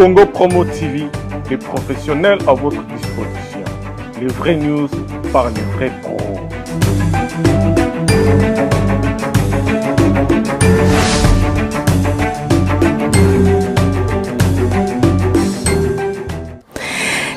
Congo Promo TV, les professionnels à votre disposition. Les vraies news par les vrais pros.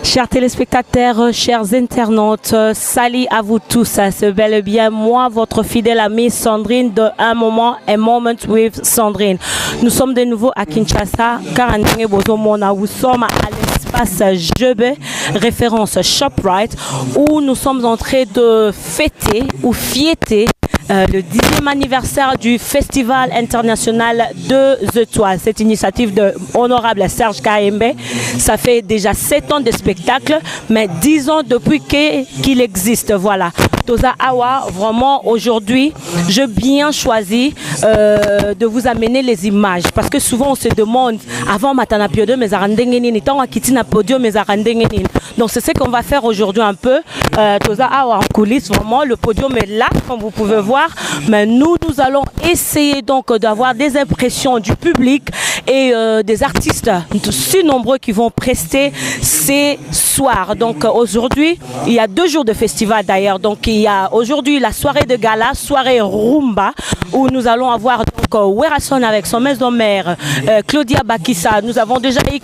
Chers téléspectateurs, chers internautes, salut à vous tous. C'est bel et bien moi, votre fidèle amie Sandrine de Un Moment, A Moment with Sandrine. Nous sommes de nouveau à Kinshasa, car nous sommes à l'espace Jebe, référence ShopRite, où nous sommes en train de fêter ou fiêter le 10e anniversaire du Festival international de The Toile. Cette initiative de honorable Serge Kaembe, ça fait déjà 7 ans de spectacle, mais 10 ans depuis qu'il existe. Voilà. Toza Awa, vraiment aujourd'hui, j'ai bien choisi de vous amener les images, parce que souvent on se demande avant Matana Piodo, mais Arandengenin, tant à Kitina Podio, mais Arandengenin. Donc c'est ce qu'on va faire aujourd'hui un peu. Toza Awa en coulisses, vraiment, le podium est là, comme vous pouvez voir. Mais nous allons essayer donc d'avoir des impressions du public et des artistes si nombreux qui vont prester ces soirs. Donc aujourd'hui, il y a 2 jours de festival d'ailleurs. Donc il y a aujourd'hui la soirée de gala, soirée rumba, où nous allons avoir donc Werason avec son maison-mère, Claudia Bakissa. Nous avons déjà eu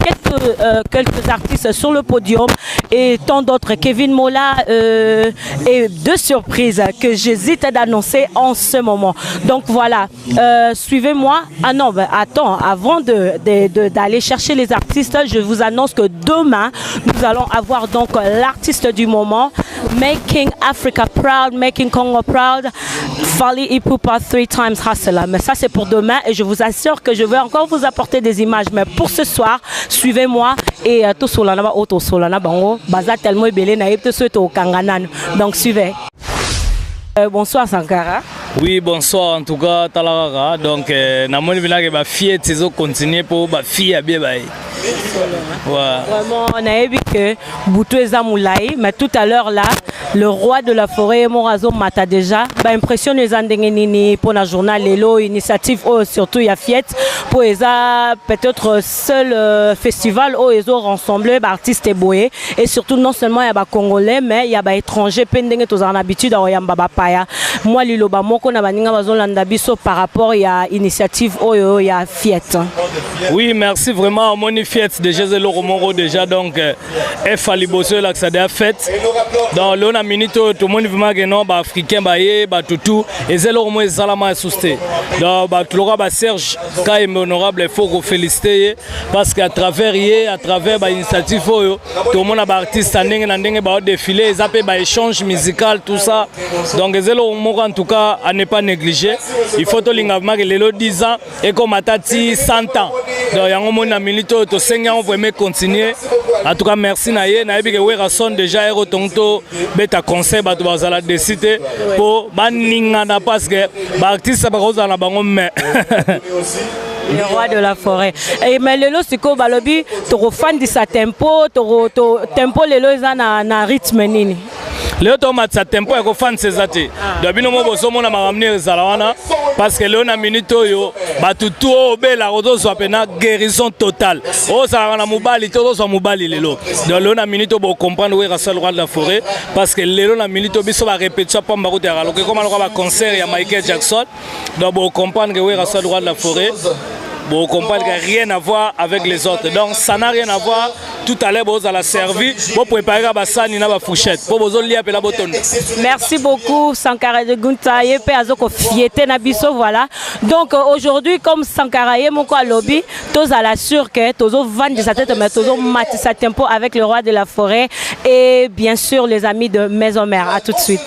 quelques artistes sur le podium et tant d'autres, Kevin Mola et 2 surprises que j'hésite à annoncer en ce moment. Donc voilà, suivez-moi. Ah non, ben, attends, avant d'aller chercher les artistes, je vous annonce que demain, nous allons avoir donc l'artiste du moment, Making Africa Proud, Making Congo Proud, Fally Ipupa 3 times Hustler. Mais ça c'est pour demain et je vous assure que je vais encore vous apporter des images. Mais pour ce soir, suivez-moi et tout solana auto solana bango baza tellement belé na yepte souhaito kanganan. Donc suivez. Bonsoir Sankara. Oui, bonsoir en tout cas Talarara. Donc namoni bina ke ba fille tizo continuer pour ba fille à bien baï. Vraiment, on a vu que Boutou Moulay, mais tout à l'heure là, le roi de la forêt, Morazo Mata déjà, impressionne les Andengenini pour la journal Lelo, initiative, surtout il y a Fiette, pour peut-être seul festival où ils ont rassemblé artistes et boyés, et surtout non seulement il y a des Congolais, mais il y a des étrangers, pendant tous en habitude à Oyamba Paya. Moi, Liloba Moko na baninga bazolanda biso par rapport il y a initiative où il y a Fiette. Oui, merci vraiment, Moni Fiette déjà c'est le Romoro déjà donc Fally Bosso là que ça a fait. Dans l'on minute tout le monde vraiment que non africain baé tutu et c'est le Romo salama sousté. Donc tout le Serge Kaembe honorable il faut qu'on féliciter parce qu'à travers initiative tout le monde a artiste ndenge ba défilé ils appellent ba échange musical tout ça. Donc c'est le Romo en tout cas à ne pas négliger. Il faut to linga que les 10 ans et comme atati 100 ans. Donc yango mona minute to 5 ans vraiment continuer. En tout cas merci naye na yebi ke Werason déjà ero tonto beta conseil ba to bazala décider pour baninga na parce que ba artiste ba koza na bango mais le roi de la forêt. Et mais lelo siko balobi to fan di sa tempo to tempo lelo eza na rythme nini. Le tomate tempo et fan sezati. Dabino mo boso mona maramni zalawana parce que le na minute yo batutu obela rodo so pena guérison totale. O ça na mobali to so mobali lelo. Donc le na minute bo comprendre où est le roi de la forêt parce que le na minute biso ba répétition pas mbaroute alors que comme on va concert ya Michael Jackson. Donc bo comprendre que où est le roi de la forêt. Bon, on comprend qu'il n'y a rien à voir avec les autres. Donc, ça n'a rien à voir. Tout à l'heure, vous allez servir. Vous préparez la bassane, la fourchette. Merci beaucoup, Sankara de Guntaye. Voilà. Donc, aujourd'hui, comme Sankara et mon lobby, tous à la sûre que tous vendent sa tête, mais tous matent sa tempo avec le roi de la forêt et bien sûr les amis de Maison-Mère. À tout de suite.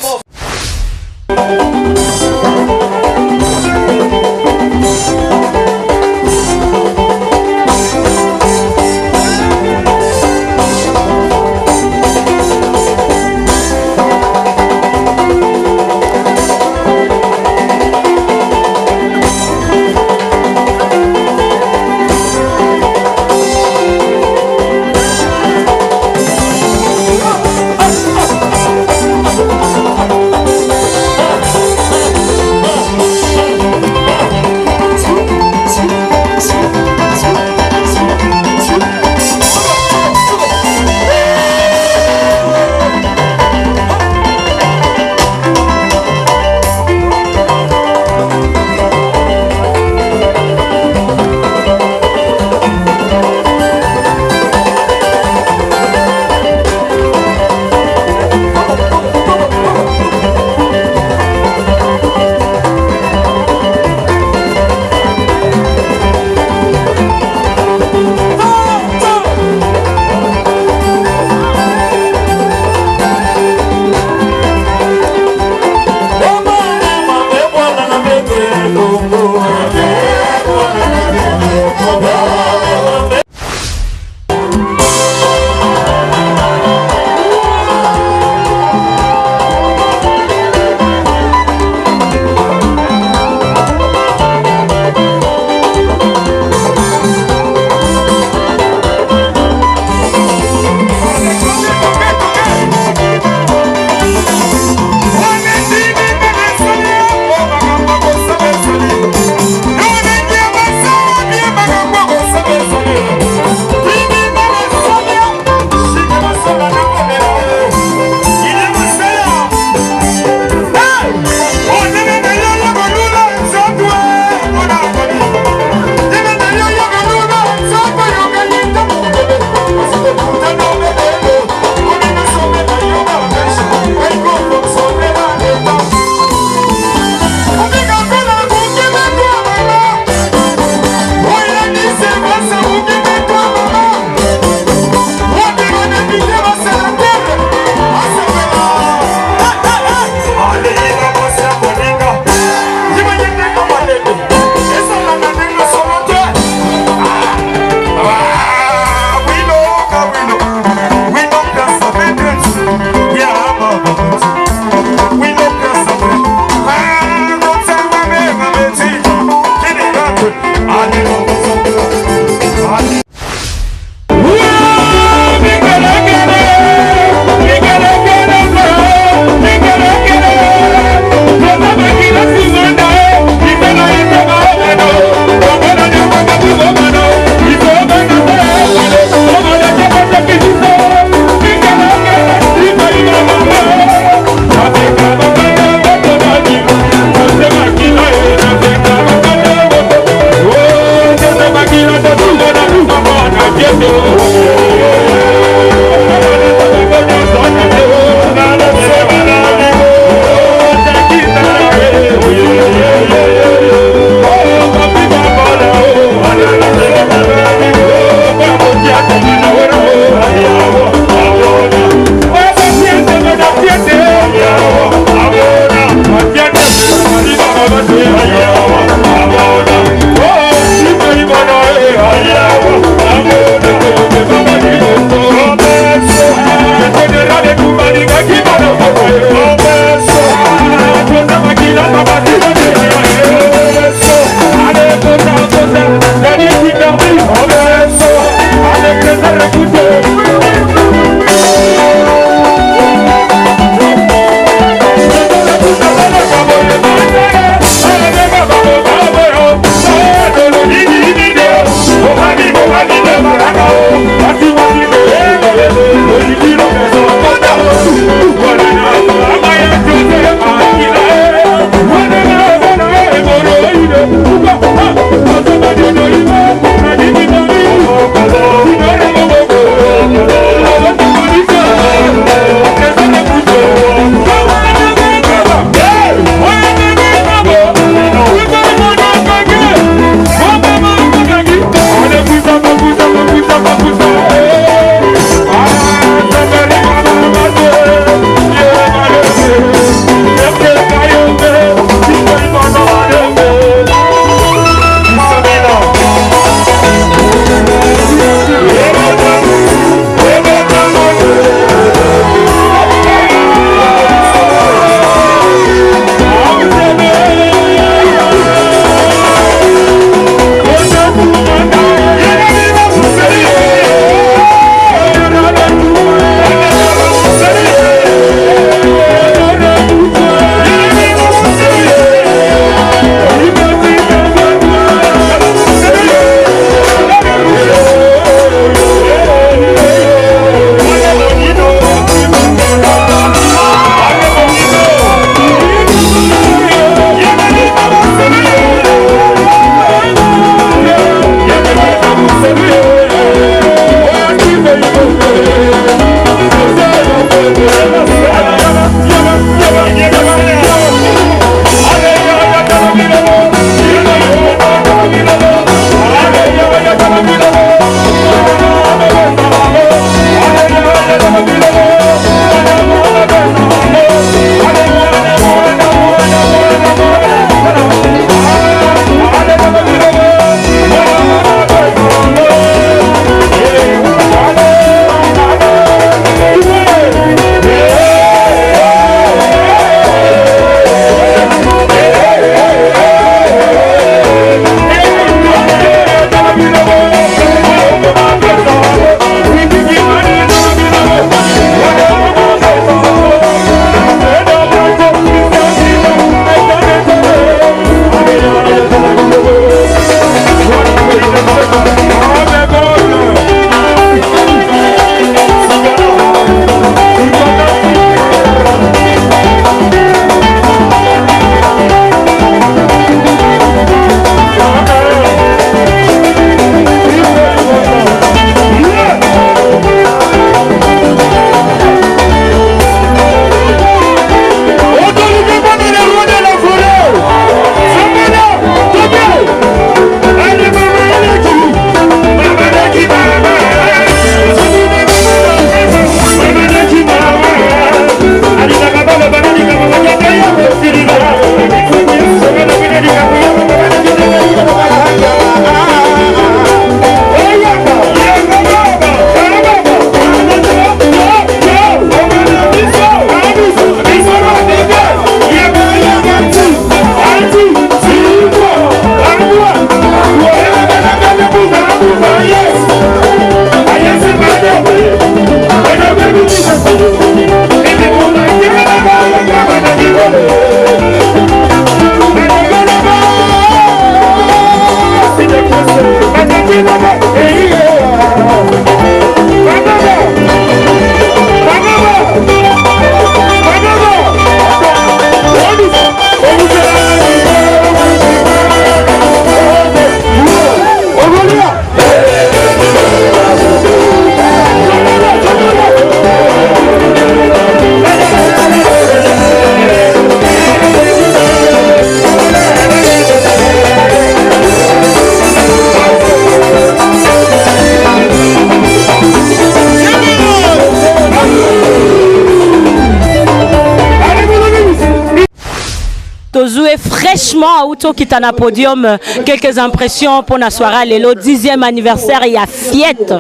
joué fraîchement au Kitana Podium. Quelques impressions pour la soirée, le 10e anniversaire, il y a Fiette.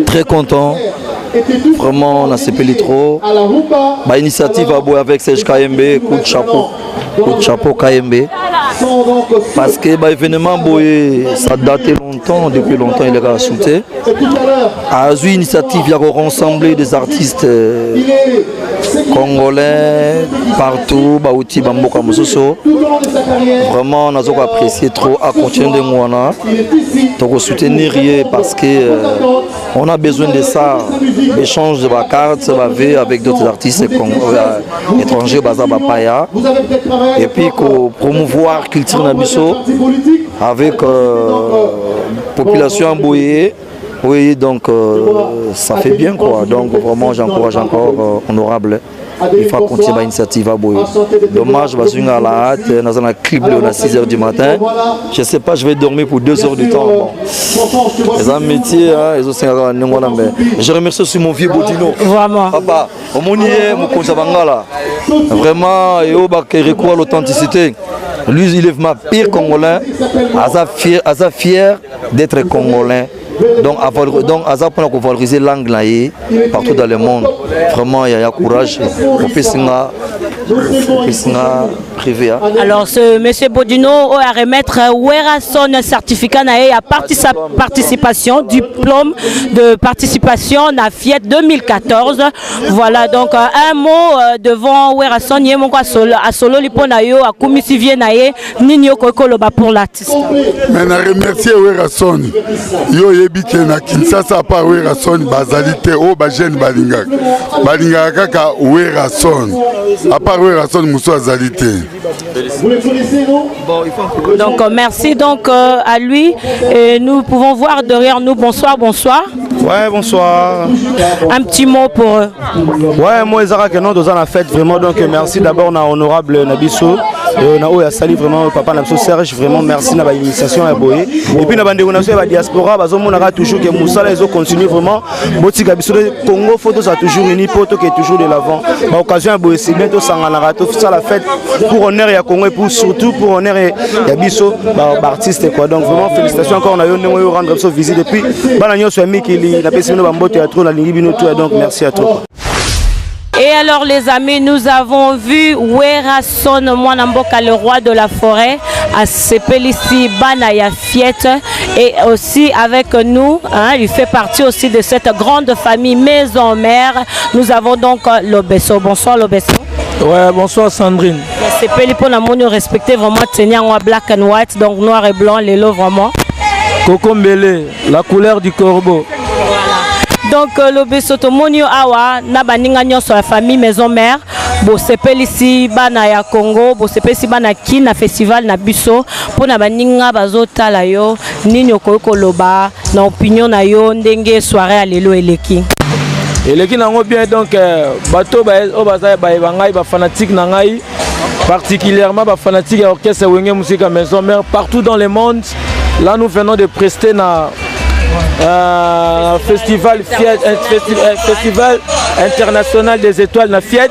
Très content. Vraiment, on a CP trop. Ma initiative a beau avec Serge KMB, coup de chapeau KMB. Parce que l'événement, ça datait longtemps, depuis longtemps il est rajouté. À une initiative, il y a rassemblé des artistes congolais partout, Baouti, Bamboka, Mososo. Vraiment, on a apprécié trop à continuer de Mouana. Donc, soutenir parce qu'on a besoin de ça. Échange de ma carte avec d'autres artistes étrangers, Bazabapaya. Et puis, promouvoir culture Nabiso avec population emboyée. Oui, donc ça fait bien quoi. Donc vraiment, j'encourage encore honorable. Il faut continuer l'initiative à Boye. Dommage, je vais à la hâte, dans un clip à 6h du matin. Je ne sais pas, je vais dormir pour 2 heures du temps. Bon. C'est un métier, je remercie aussi mon vieux Bodino. Vraiment. Papa, vraiment, il y a l'authenticité. Lui, il est ma pire Congolais. Asa fier d'être Congolais. Donc, pour valoriser l'anglais partout dans le monde, vraiment, il y a courage. Alors, ce monsieur Bodino a remettre son certificat à participation, diplôme de participation à Fiat 2014. Voilà, donc un mot devant Werason, à solo liponayo, à Kumisi Viennaye, Nino Kokoloba pour l'artiste. Mais je remercie Werason. Yo yebike na Kinshasa pa Werason bazalité o ba jeune balinga. Balinga kaka Werason. À part Werason Mousso azalité. Vous les connaissez, non? Donc merci donc à lui et nous pouvons voir derrière nous. Bonsoir, bonsoir. Ouais, bonsoir. Un petit mot pour eux. Ouais, moi Zara que nous dans la fête vraiment, donc merci d'abord à honorable Nabiso. On a eu à saluer vraiment papa Nabiso Serge, vraiment merci na l'initiation à Boye. Et puis na bande on a la diaspora, on a toujours que Moussa les autres continuent vraiment. Boti Gabiso Congo photo ça toujours une photo qui est toujours de l'avant. Bah occasion à Boye c'est bientôt sangana tout ça la fête pour honneur ya Congo et pour surtout pour honneur ya Biso artiste quoi. Donc vraiment félicitations encore on a eu rendre ça visite et puis bananyo soit Mikili la personne bambo théâtre la lingi bino tout donc merci à toi. Et alors les amis, nous avons vu Werason Mwanamboka, le roi de la forêt, à Sepelici Banaya Fiette, et aussi avec nous, il fait partie aussi de cette grande famille maison mère. Nous avons donc Lobesso. Bonsoir Lobesso. Ouais, bonsoir Sandrine. Sepeli pour nous respecter vraiment tenir en black and white, donc noir et blanc, les lots vraiment. Coco Mbele, la couleur du corbeau. Donc le Besoto Monio Awa, Nabaninga sur la famille maison mère, bo sepeli ici bana ya Congo, bo sepeli ici bana Kina festival na biso, pour Nabaninga bazota la yo, nini okoko loba, na opinion na yo ndenge soirée à lelo eleki. Eleki nango bien donc bato ba obaza ba ngai ba fanatique na ngai, particulièrement ba fanatique à orchestre Wenge Musique maison mère partout dans le monde. Là nous venons de prester na festival international des étoiles na Fiat.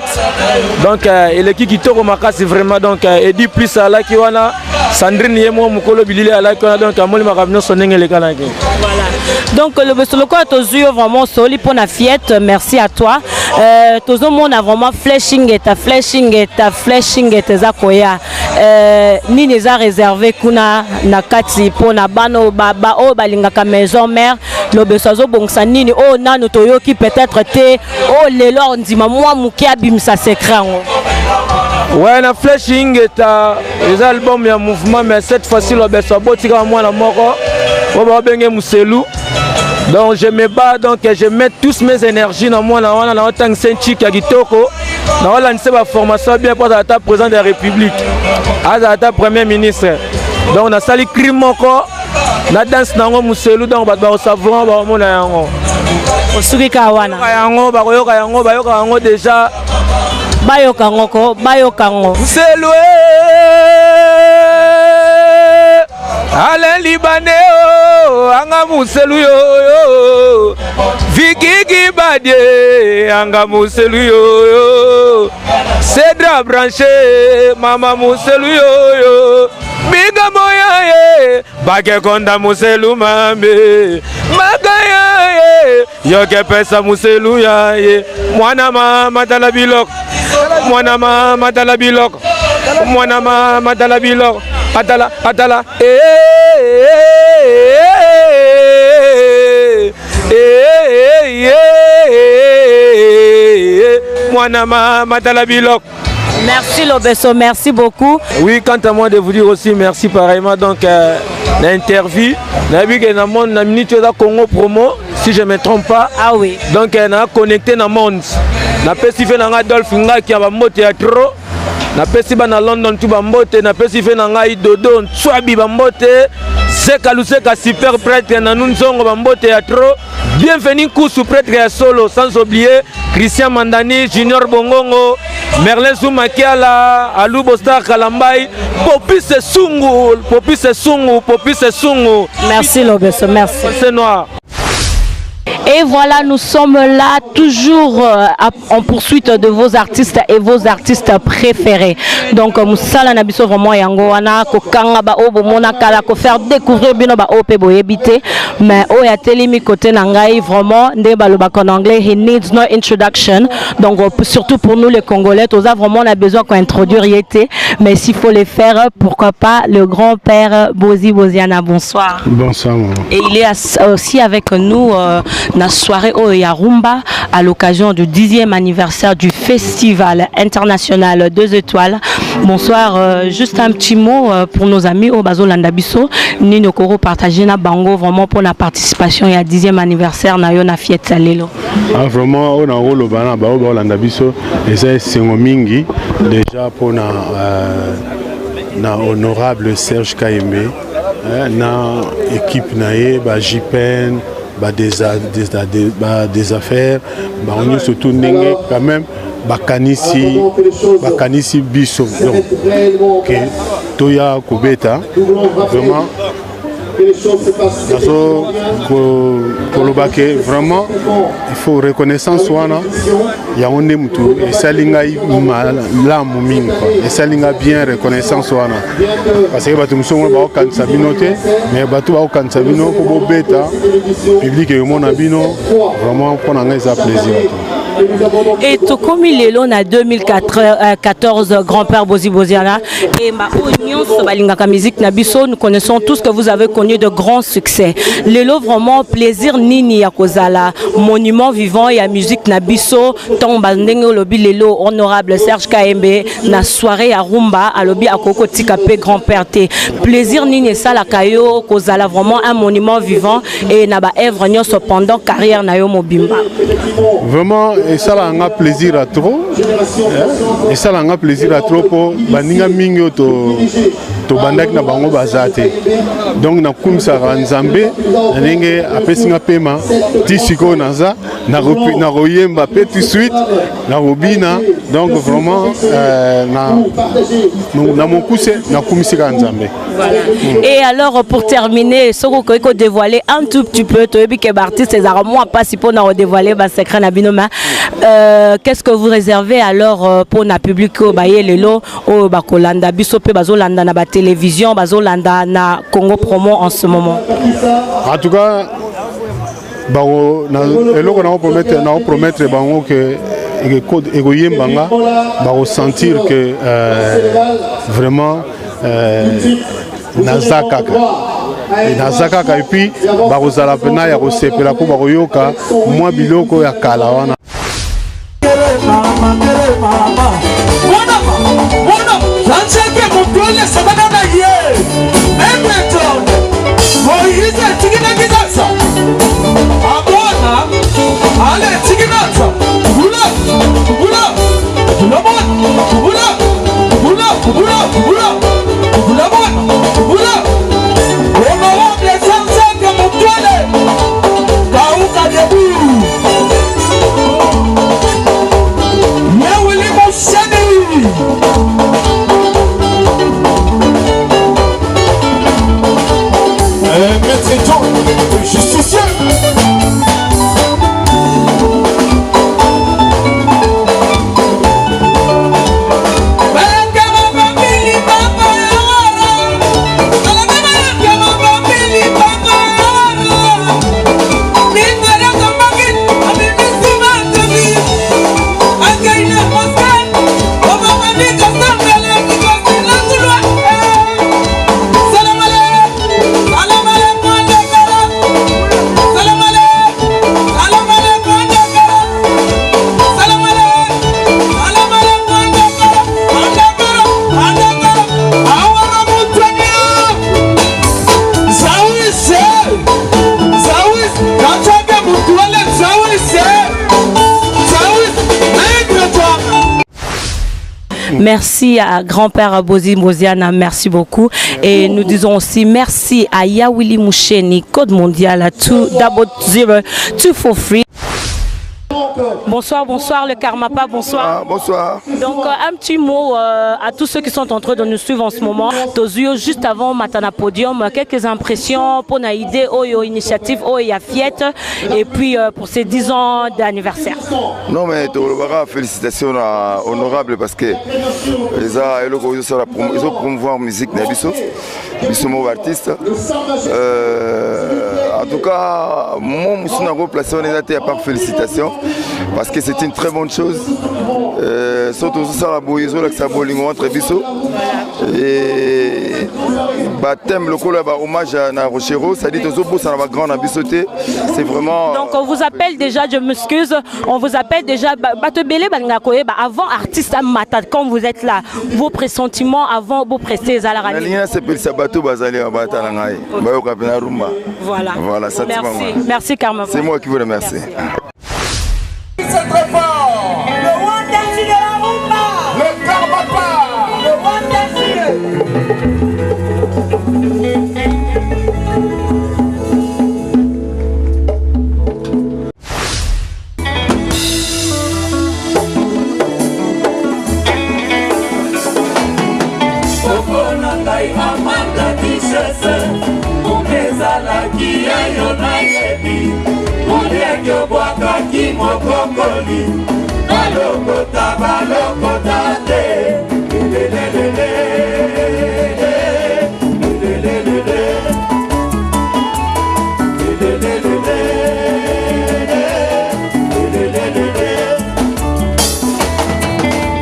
Donc et l'équipe qui toro makasi vraiment donc et dit plus à la kiwana Sandrine yemo mukolo bilili à la kiwana donc amoli makabino sonenge le kanaki. Voilà. Donc le Besoloko a toujours vraiment soli pour la Fiat. Merci à toi. Tout le monde a vraiment flashing et zakoya. Ni les a réservé kuna nakati pour na bano baba o balingaka maison mère. Le Besozo bongsa nini o nanu toyoki peut-être te o lelo ndima moi muki abimsa secret. Ouais, na flashing est les albums ya mouvement mais cette fois-ci le Besozo tika moi na moko o ba benge muselu. Donc je me bats, donc je mets tous mes énergies dans moi, dans autant que c'est un chic à Gitoko. Dans la formation bien pour la président de la République, à la premier ministre. Donc on a sali crime encore, la danse nango muselu donc ba savon ba mona yango. Osuki kawana. Bayoka déjà. Bayoka ngo. Muselu. Alain Libanais anga muselu yo Vigigi Badie anga muselu yo Cedra Branché mama muselu yo Biga moya ye Bake konda muselu mambe Magaya ye Yoke pesa muselu ya ye Mwana mama dalabilok Mwana mama dalabilok Mwana mama dalabilok Atala Mwana mama dalabilok. Merci Lobesso, merci beaucoup. Oui, quant à moi de vous dire aussi merci pareillement donc l'interview. Na monde na minute da Congo promo si je me trompe pas. Ah oui. Donc na connecté na monde. Na pesi fait na Adolphe Ngaki ba mbote ya trop. Na pesi ba na London tu ba mbote na pesi fait na ngai Dodo Nswabi ba mbote. Seka Luseka super prêtre na Nunzongo ba mbote ya trop. Bienvenue Koussou prêtre ya solo sans oublier Christian Mandani, Junior Bongongo, Merlin Zoumakiala, Alou Bostar Kalambai, Popis Sungu. Merci Lobesso, merci. C'est noir. Et voilà, nous sommes là toujours en poursuite de vos artistes et vos artistes préférés. Donc, Moussala Nabiso vraiment yangoana ko kanga ba obo mona kala ko faire découvrir bino ba opé boyebité mais o ya telemi côté nangai vraiment ndé baloba en anglais he needs no introduction. Donc surtout pour nous les Congolais, tous vraiment on a besoin qu'on introduire yété mais s'il faut les faire pourquoi pas le grand-père Bozi Boziana. Bonsoir. Bonsoir. Et il est aussi avec nous la soirée au Yarumba à l'occasion du 10e anniversaire du Festival international 2 étoiles. Bonsoir, juste un petit mot pour nos amis au Bazo Landabiso. Nino Koro partagé na bango vraiment pour la participation et à 10e anniversaire na yo na fiette salelo. Ah vraiment on a rôle bana ba au Landabiso et c'est mingi déjà pour na honorable Serge Kaembe na équipe naé ba JPN des affaires, on est surtout quand même bakanisi biso donc toya kubeta vraiment vraiment il faut reconnaissance wana ya onde mutu esalinga la muminga esalinga bien reconnaissance wana parce que batu musongo ba okanisa bino te mais batu ba okanisa bino ko bobeta public et mona bino vraiment pour nga ça plaisir. Et tout comme il est là, on a 2014 grand-père Bozi Boziana et ma union Sobalingaka musique Nabiso, nous connaissons tous que vous avez connu de grands succès. Lelo vraiment plaisir nini ya kozala monument vivant et à musique Nabiso tomba ndenge lobi lelo honorable Serge Kaembe na soirée à Rumba à lobi akoko tikape grand-père T. Plaisir nini ça la kayo kozala vraiment un monument vivant et na ba œuvre nyo cependant carrière na yo mobimba. Vraiment et ça là un plaisir à trop et ça là un plaisir à trop pour baninga mingi to bandak na bango bazate donc na kumisa nzambe ndenge apesinga pema tisiko naza na royemba pe tout de suite na robina donc vraiment na mon cousin na kumisika nzambe. Et alors pour terminer ce qu'on peut dévoiler un tout petit peu to ebi ke artiste ces moi pas si pour na dévoiler ba secret na binoma qu'est-ce que vous réservez alors pour na public au baye lelo au bakolanda biso pe bazolanda na ba télévision bazolanda na Congo promo en ce moment? En tout cas eloko na promettre bango que egoyembanga ba ressentir que vraiment nazakaka et puis bakozala pena ya kosepela po bakoyoka mwa biloko ya kala wana. Merci à grand-père Bozi Moziana, merci beaucoup. Et nous disons aussi merci à Yawili Moucheni, Code Mondial, tout Double Zero, tout for free. Bonsoir, bonsoir le Karmapa, bonsoir. Bonsoir. Donc un petit mot à tous ceux qui sont en train de nous suivre en ce moment. Tozio, juste avant Matana Podium, quelques impressions pour une idée, initiative, y a Fiette, et puis pour ces 10 ans d'anniversaire. Non mais félicitations honorables parce que ils ont promouvoir la musique, ils sont artistes. En tout cas, moi, je suis placé en état à part félicitations parce que c'est une très bonne chose. Surtout ça, entre Bissau et thème local, hommage à Rochero, ça dit que ça va grand abissoté. C'est vraiment. Donc on vous appelle déjà, je m'excuse, on vous appelle déjà avant artiste à Matat, quand vous êtes là, vos pressentiments avant vos prestés à la radio. Voilà. Voilà, ça merci. Merci Karma. C'est moi qui vous remercie. C'est très fort. Le Wandachi de la rumba. Le Karmapa. Le Wandachi. Okonangai amanda disese. Umezalaki ayo na yebi. Mulekyo bwakaki mokokoli. Balokota balokota te.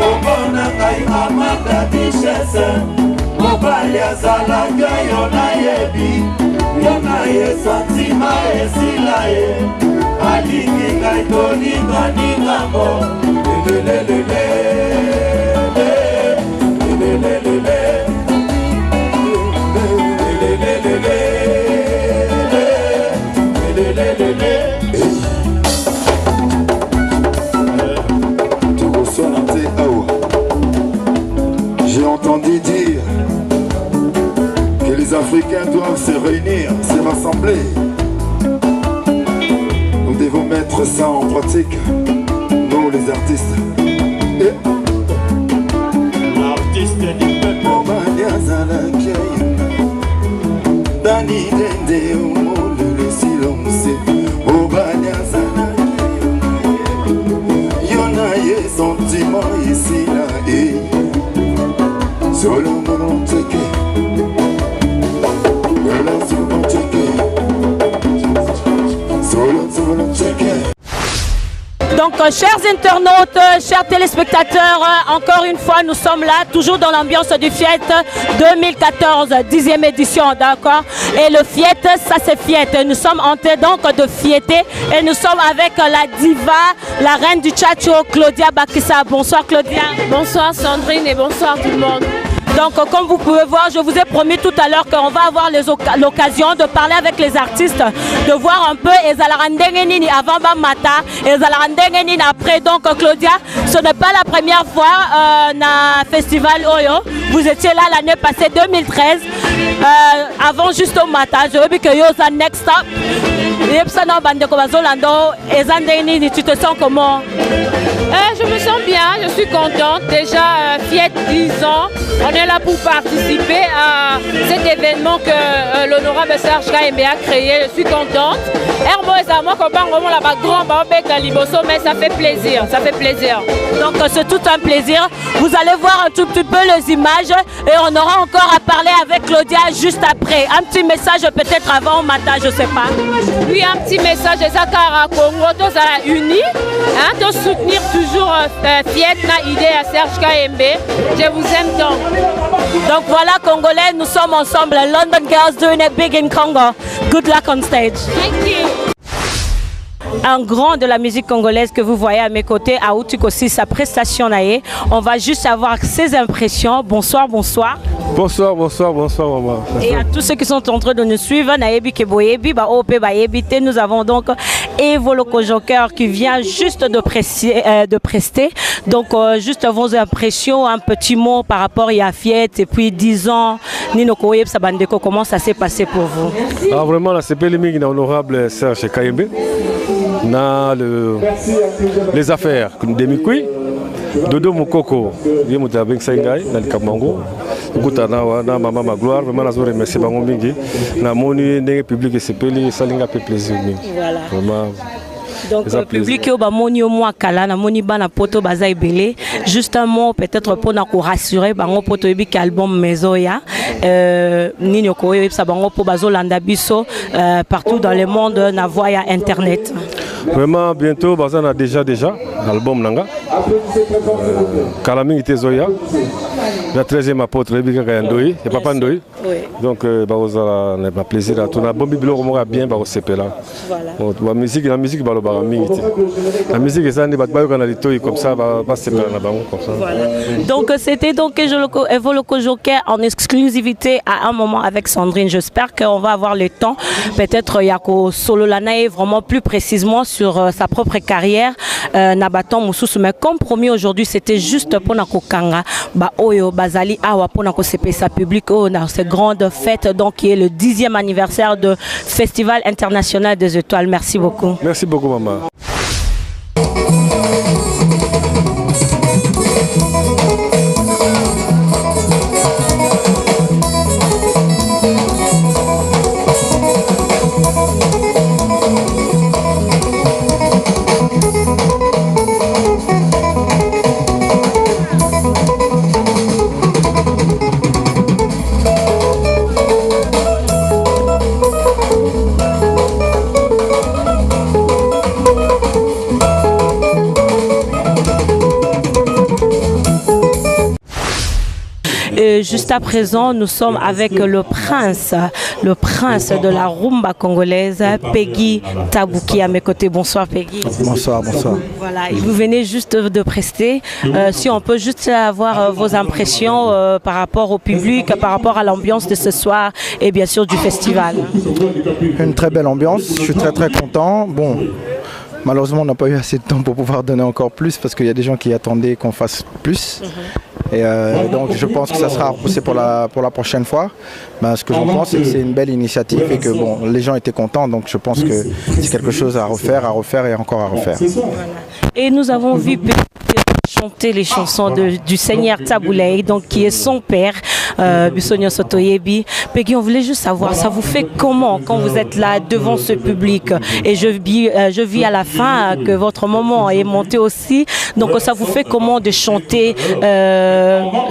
Okonangai amanda disese. Mobali azalaka yo na yebi. Yona ye santima esila ye alingi ngai tolinga ningambo lelelelele lelelelele lelelelele tokoswana te awa. J'ai entendu dire que les Africains doivent se réunir, se rassembler. Nous devons mettre ça en pratique, nous les artistes. L'artiste du peuple. Dani Dende au monde le silence. Y'en a des sentiments ici là et solo mon teke. Donc, chers internautes, chers téléspectateurs, encore une fois, nous sommes là, toujours dans l'ambiance du Fiette 2014, 10e édition, d'accord? Et le Fiette, ça c'est Fiette. Nous sommes en train donc de fietter et nous sommes avec la diva, la reine du Tchatcho, Claudia Bakissa. Bonsoir Claudia. Bonsoir Sandrine et bonsoir tout le monde. Donc, comme vous pouvez voir, je vous ai promis tout à l'heure qu'on va avoir l'occasion de parler avec les artistes, de voir un peu Ezalarandengenini avant Bamata, Ezalarandengenini après. Donc, Claudia, ce n'est pas la première fois na Festival Oyo. Vous étiez là l'année passée, 2013, avant juste au Mata. Je veux que Yosa Next Stop. Tu te sens comment? Je me sens bien, je suis contente. Déjà, Fiat 10 ans, on est là pour participer à cet événement que l'honorable Serge Kayembe a créé. Je suis contente. Mais ça fait plaisir, ça fait plaisir. Donc c'est tout un plaisir. Vous allez voir un tout petit peu les images et on aura encore à parler avec Claudia juste après. Un petit message peut-être avant au matin, je ne sais pas. Oui, un petit message de Zakara Congo, tous à la unis, de soutenir toujours Fiat na idée à Serge Kayembe. Je vous aime tant. Donc voilà, Congolais, nous sommes ensemble. London Girls doing it big in Congo. Good luck on stage. Thank you. Un grand de la musique congolaise que vous voyez à mes côtés, à Outuk aussi, sa prestation naïe. On va juste avoir ses impressions. Bonsoir, bonsoir. Bonsoir, bonsoir, bonsoir, maman. Et à tous ceux qui sont en train de nous suivre, nous avons donc Evo Loco Joker qui vient juste de prester. Donc, juste vos impressions, un petit mot par rapport à Fiat et puis 10 ans, Nino Koyeb Sabandeko, comment ça s'est passé pour vous? Ah, vraiment, là, c'est Péléming, honorable Serge Kayembe. Na les affaires de Mikui, Dodo Mukoko, Yemuta Bensaingai, Nalikamango, Gutana, Maman Magloire, vraiment, je remercie Bango Mingi, na moni n'est public et c'est peli, Salinga fait plaisir. Voilà. Vraiment. Donc le public au bamoni au moins kala na moni bana poto baza ebele. Juste un mot peut-être pour na ko rassurer bango poto ebi album maison ya nini ko yebisa bango po bazolanda biso partout dans le monde na voya internet. Vraiment bientôt baza na déjà album nanga Kalami Itezoya la 13e apôtre Rebika Kayandoi et Papa Ndoi. Donc baza na plaisir à tout na bombi bilo ko bien ba sepela. Voilà. La musique balo ba mingi. La musique est ça ne bat pas kana litoi comme ça va sepela na bango comme ça. Voilà. Donc c'était donc Evo Loco Joker en exclusivité à un moment avec Sandrine. J'espère qu'on va avoir le temps peut-être Yako Solo Lanae vraiment plus précisément sur sa propre carrière Nabaton Moussousou. Mais comme promis aujourd'hui, c'était juste pour Nako Kanga ba Oyo Bazali Awa pour Nako CPSA public dans cette grande fête donc qui est le 10e anniversaire de Festival International des Étoiles. Merci beaucoup. Merci beaucoup maman. Juste à présent, nous sommes avec le prince de la rumba congolaise, Peggy Tabouki à mes côtés. Bonsoir Peggy. Bonsoir, bonsoir. Voilà, et vous venez juste de prester. Si on peut juste avoir vos impressions par rapport au public, par rapport à l'ambiance de ce soir et bien sûr du festival. Une très belle ambiance, je suis très content. Bon, malheureusement on n'a pas eu assez de temps pour pouvoir donner encore plus parce qu'il y a des gens qui attendaient qu'on fasse plus. Et donc je pense que ça sera repoussé pour la prochaine fois. Ben, ce que j'en pense, c'est que c'est une belle initiative et que bon, les gens étaient contents. Donc je pense que c'est quelque chose à refaire et encore à refaire. Voilà. Et nous avons vu chanter les chansons du Seigneur Taboulay, donc qui est son père, Bissonio Sotoyebi. Peggy, on voulait juste savoir, ça vous fait comment quand vous êtes là devant ce public? Et je vis à la fin que votre maman est montée aussi. Donc ça vous fait comment de chanter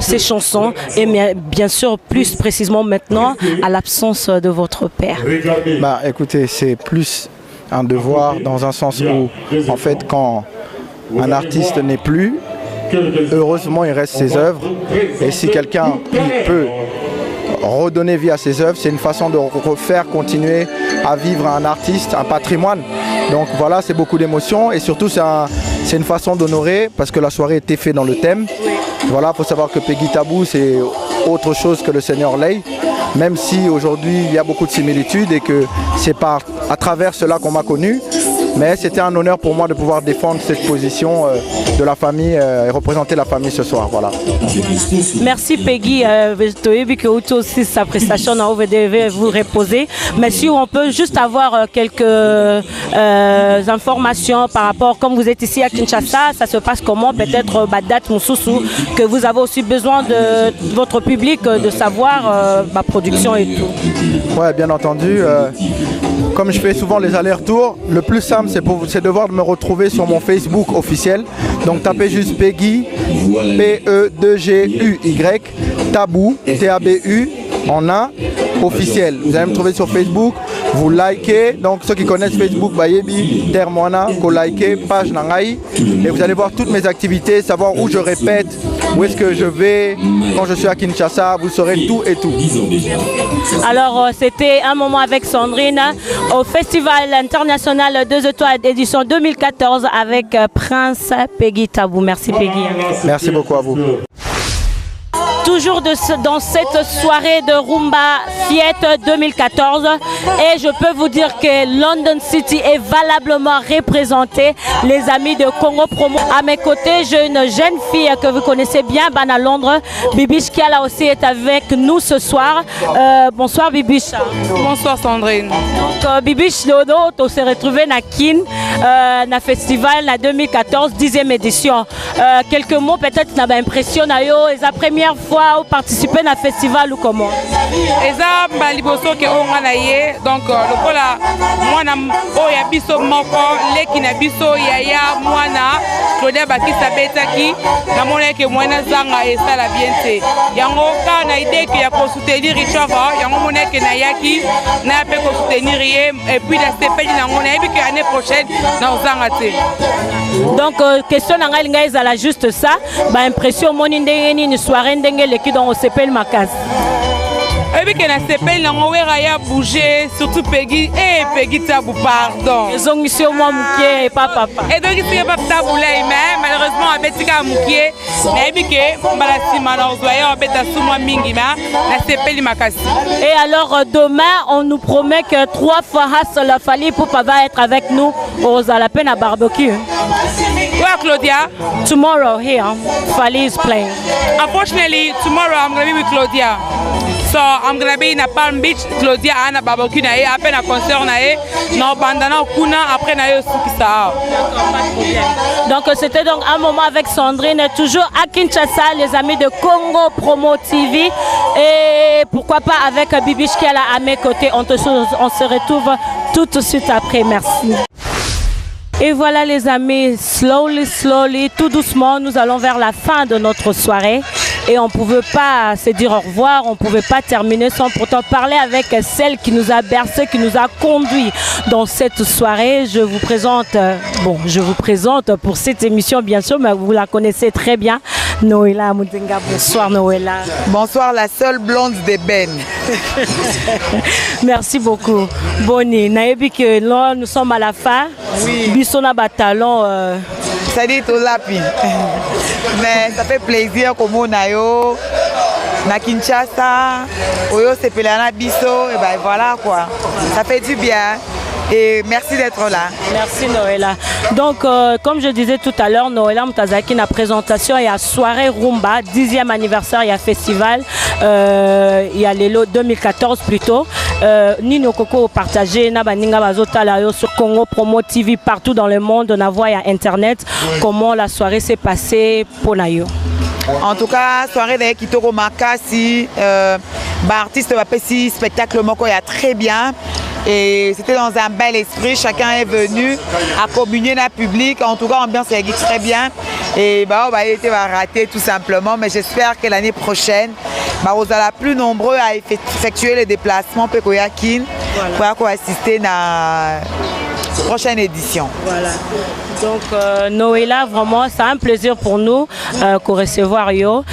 ces chansons? Et bien sûr, plus précisément maintenant, à l'absence de votre père. Bah, écoutez, c'est plus un devoir dans un sens où, en fait, quand un artiste n'est plus, heureusement il reste ses œuvres, et si quelqu'un peut redonner vie à ses œuvres, c'est une façon de refaire continuer à vivre un artiste, un patrimoine. Donc voilà, c'est beaucoup d'émotions et surtout c'est une façon d'honorer parce que la soirée était faite dans le thème. Voilà, il faut savoir que Peggy Tabou c'est autre chose que le Seigneur Lay, même si aujourd'hui il y a beaucoup de similitudes et que c'est à travers cela qu'on m'a connu. Mais c'était un honneur pour moi de pouvoir défendre cette position de la famille et représenter la famille ce soir. Voilà. Merci Peggy. Que aussi sa prestation, vous devez vous reposer. Mais si on peut juste avoir quelques informations par rapport, comme vous êtes ici à Kinshasa, ça se passe comment? Peut-être date Moussoussou, que vous avez aussi besoin de votre public, de savoir ma production et tout. Ouais, bien entendu. Comme je fais souvent les allers-retours, le plus simple c'est de voir me retrouver sur mon Facebook officiel. Donc tapez juste Peggy, P-E-2-G-U-Y, Tabou, T-A-B-U, en un, officiel. Vous allez me trouver sur Facebook, vous likez. Donc ceux qui connaissent Facebook, Bayebi, Termoana, ko likez, page Nangaï. Et vous allez voir toutes mes activités, savoir où je répète, où est-ce que je vais. Quand je suis à Kinshasa, vous saurez tout et tout. Alors c'était un moment avec Sandrine au Festival international 2 étoiles édition 2014 avec Prince Peggy Tabou. Merci Peggy. Merci beaucoup à vous. Toujours dans cette soirée de Rumba Fiette 2014 et je peux vous dire que London City est valablement représentée. Les amis de Congo Promo. À mes côtés, j'ai une jeune fille que vous connaissez bien, à Londres. Bibiche qui aussi est avec nous ce soir. Bonsoir Bibiche. Bonsoir Sandrine. Donc Bibiche Dodo, on s'est retrouvé à Kin, na festival na 2014, 10e édition. Quelques mots peut-être na impression na yo, et la première fois ou participer à un festival ou comment? Eza baliboso ke onga na ye donc lokola mwana oya biso moko leki na biso yaya mwana Claudia Bakisa betaki na mona ke mwana zanga esala bien te yango ka na idée que ya ko soutenir Richard yango mona ke na yaki na pe ko soutenir ye et puis la stepeli na ngona et puis que l'année prochaine na zanga te. Donc question na ngai ezala juste ça ba impression moni ndenge ni soirée ndenge qui dans CPL Makas. Et puis que na CPL na ngwera ya bouger surtout Peggy et Peggy Tabou pardon. Ils ont mis sur moi Moukié et pas papa. Et donc ici papa Tabou là mais malheureusement abetika Moukié mais puis que malasi malheureusement abeta sous moi mingi na CPL Makas. Et alors demain on nous promet que 3 fois la Fali pour va être avec nous aux à la peine à barbecue. Where Claudia? Tomorrow here, Fali is playing. Unfortunately, tomorrow I'm going to be with Claudia. So I'm going to be in a Palm Beach. Claudia a un barbecue na a peine un concert na non bandana kuna après na yo ça. Donc c'était donc un moment avec Sandrine toujours à Kinshasa, les amis de Congo Promo TV et pourquoi pas avec Bibiche qui est là à mes côtés. On se retrouve tout de suite après. Merci. Et voilà les amis, slowly, tout doucement, nous allons vers la fin de notre soirée. Et on ne pouvait pas se dire au revoir, on ne pouvait pas terminer sans pourtant parler avec celle qui nous a bercé, qui nous a conduit dans cette soirée. Je vous présente pour cette émission bien sûr, mais vous la connaissez très bien. Noëlla Moudenga, bonsoir Noëlla. Bonsoir la seule blonde des Ben. Merci beaucoup. Bonnie, naïbi que là nous sommes à la fin. Oui. Bissona Batalon. Ça dit tout lapi. Mais ça fait plaisir comme on a yo. Na Kinshasa, Oyo Sepelana Bisso, et ben voilà quoi. Ça fait du bien. Et merci d'être là. Merci Noëlla. Donc, comme je disais tout à l'heure, Noëlla Mutazaki, la présentation, il y a soirée Rumba, 10e anniversaire, il y a festival, il y a l'élo 2014 plutôt. Nino Koko partagé, Nabaninga Bazotala sur Congo Promo TV partout dans le monde, on a vu à Internet comment la soirée s'est passée pour Nayo. En tout cas, soirée de Kitoko Makasi, artiste Wapesi, spectacle Moko, il y a très bien. Et c'était dans un bel esprit, chacun est venu à communier dans le public. En tout cas, l'ambiance est très bien. Et bah, il était raté tout simplement. Mais j'espère que l'année prochaine, vous allez plus nombreux à effectuer les déplacements pour assister à la prochaine édition. Voilà. Donc Noëlla, vraiment, c'est un plaisir pour nous qu'on recevoir yo.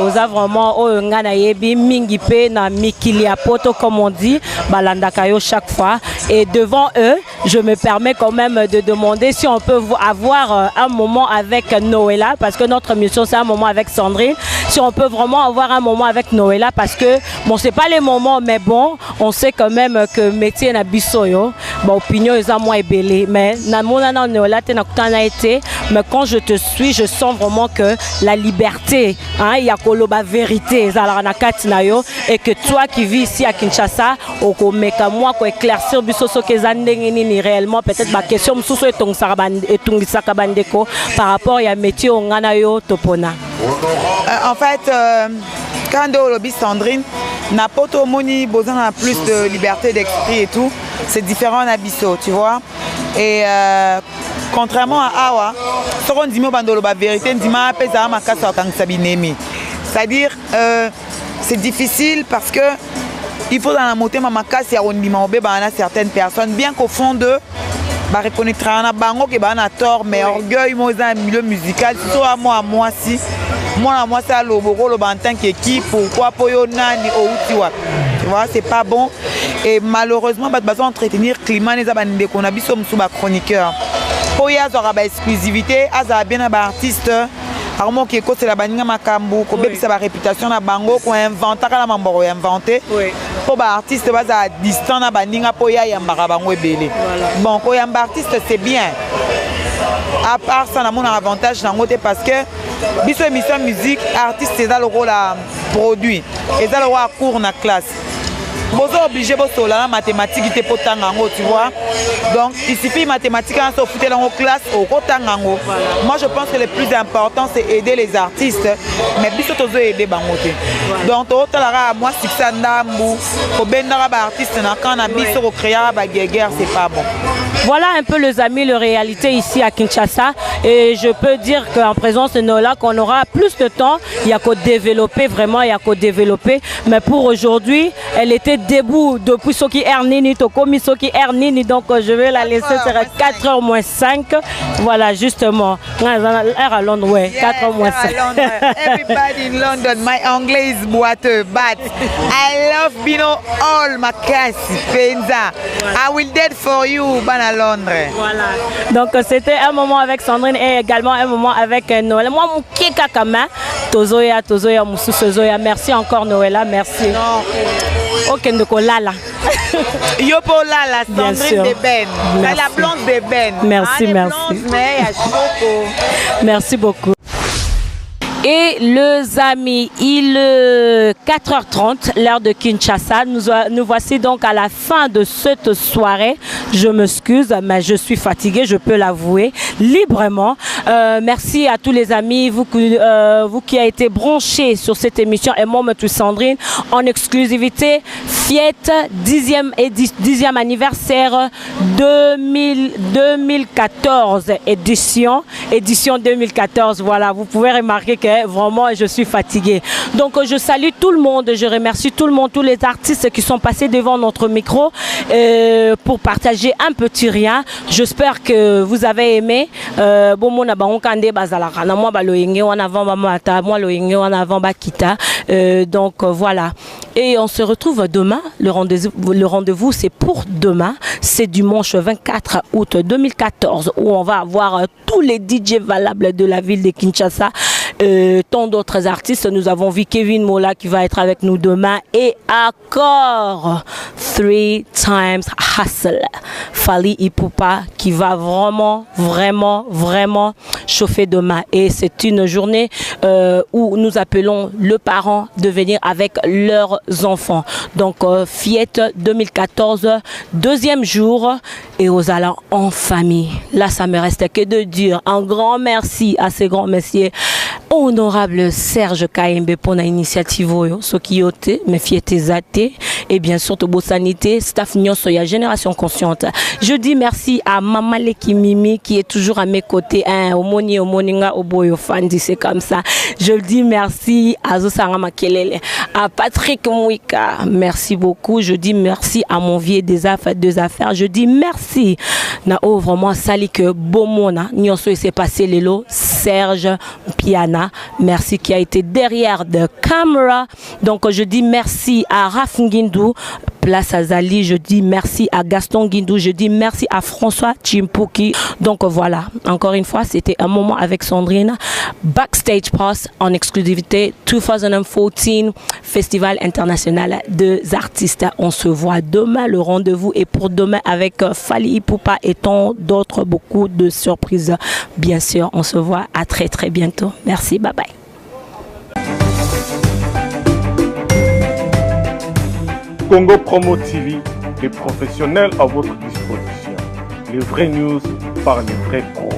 Oza vraiment au nganayebi mingipe na mikilia poto comme on dit, balandaka yo chaque fois. Et devant eux, je me permets quand même de demander si on peut avoir un moment avec Noëlla, parce que notre mission c'est un moment avec Sandrine. Si on peut vraiment avoir un moment avec Noëlla, parce que bon, c'est pas les moments, mais bon, on sait quand même que métier na bisoyo, bon, opinion est à moi ébélé, mais na mona na Noëlla te na kutana été, mais quand je te suis, je sens vraiment que la liberté, hein, il y a koloba vérité, na katina yo, et que toi qui vis ici à Kinshasa, au meka moi ko éclaircir bisoso ke zandenge ni réellement peut-être ma question mususu etungisaka bandeko par rapport à métier au ngana yo topona. En fait, quand on lobby Sandrine, n'a pas tout moni besoin de plus de liberté d'esprit et tout. C'est différent à Bisso, tu vois. Et contrairement à Awa, ce qu'on dit la vérité, on dit c'est-à-dire, c'est difficile parce que il faut dans la montée mamaka si on dit certaines personnes, bien qu'au fond d'eux, bah reconnaître un bango qui a tort, mais orgueil moi dans le milieu musical, surtout à moi si moi c'est le boro le bantin qui équipe pourquoi pour yo nani au tu vois c'est pas bon et malheureusement bah besoin entretenir climat les abandés qu'on a biso sous ba chroniqueur pour y avoir ba exclusivité à bien un artiste alors qui c'est la baninga makambu ko bebisa ba réputation na bango ko inventer la mamboro inventé pour ba artiste base à distance na baninga pour ya yambara bango ebele bon ko yamba artiste c'est bien à part ça on a mon avantage dans côté parce que biso émission musique artiste c'est ça le rôle à produit et ça le rôle à cours na classe bozo obligé boso la mathématique était potangango tu vois donc il suffit mathématiques en se foutre dans classe au potangango moi je pense que le plus important c'est aider les artistes mais biso tozo aider bangote donc to talara moi succès ndambu ko bendara ba artiste na quand na biso ko créer ba guerre c'est pas bon. Voilà un peu les amis, la réalité ici à Kinshasa et je peux dire qu'en présence de Noëlla qu'on aura plus de temps, il y a qu'à développer vraiment, il y a qu'à développer mais pour aujourd'hui, elle était debout depuis ce qui est nini, tokomi ce qui est nini donc je vais la laisser sur 4h moins 5. Voilà justement, à Londres, ouais, 4h moins 5. Everybody in London, my anglais is boiteux, but I love Bino all Makasi, Penza. I will dead for you, à Londres. Voilà. Donc c'était un moment avec Sandrine et également un moment avec Noëlla. Moi, mon kika kama, Tozoya, Moussoussozoya. Merci encore Noëlla, merci. Non. Ok, ndoko lala. Yopo lala, Sandrine de Ben. La blonde de Ben. Merci, merci. Blondes, mais merci beaucoup. Et les amis, il est 4h30, l'heure de Kinshasa. Nous voici donc à la fin de cette soirée. Je m'excuse, mais je suis fatiguée, je peux l'avouer librement. Merci à tous les amis, vous qui avez été branchés sur cette émission et moi, M. Sandrine, en exclusivité. Fiette, 10e anniversaire 2014 édition 2014. Voilà, vous pouvez remarquer que vraiment je suis fatiguée. Donc je salue tout le monde, je remercie tout le monde, tous les artistes qui sont passés devant notre micro pour partager un petit rien. J'espère que vous avez aimé. Donc voilà. Et on se retrouve demain. Le rendez-vous c'est pour demain. C'est dimanche 24 août 2014 où on va avoir tous les DJ valables de la ville de Kinshasa. Tant d'autres artistes. Nous avons vu Kevin Mola qui va être avec nous demain et encore 3 times Hustle Fally Ipupa qui va vraiment chauffer demain et c'est une journée où nous appelons le parent de venir avec leurs enfants. Donc Fiette 2014, deuxième jour et aux allants en famille. Là ça me reste que de dire un grand merci à ces grands messieurs Honorable Serge Kayembe pour l'initiative ce qui yote me fiete zate et bien sûr Tobo Sanité staff nyonso ya Génération Consciente. Je dis merci à Maman Leki Mimi qui est toujours à mes côtés, omoni omoninga oboyo fandi, c'est comme ça. Je dis merci à Zosanga Makelele, à Patrick Mouika, merci beaucoup. Je dis merci à mon vieux des affaires. Je dis merci na vraiment sali que bomona nyonso s'est passé lelo Serge Piana. Merci qui a été derrière de caméra. Donc je dis merci à Raf Ngindou, place à Zali. Je dis merci à Gaston Guindou. Je dis merci à François Chimpouki. Donc voilà, encore une fois, c'était un moment avec Sandrine. Backstage Pass en exclusivité 2014 Festival international des artistes. On se voit demain. Le rendez-vous est pour demain avec Fally Ipupa et tant d'autres, beaucoup de surprises. Bien sûr, on se voit à très très bientôt. Merci, bye bye. Congo Promo TV, les professionnels à votre disposition. Les vraies news par les vrais pros.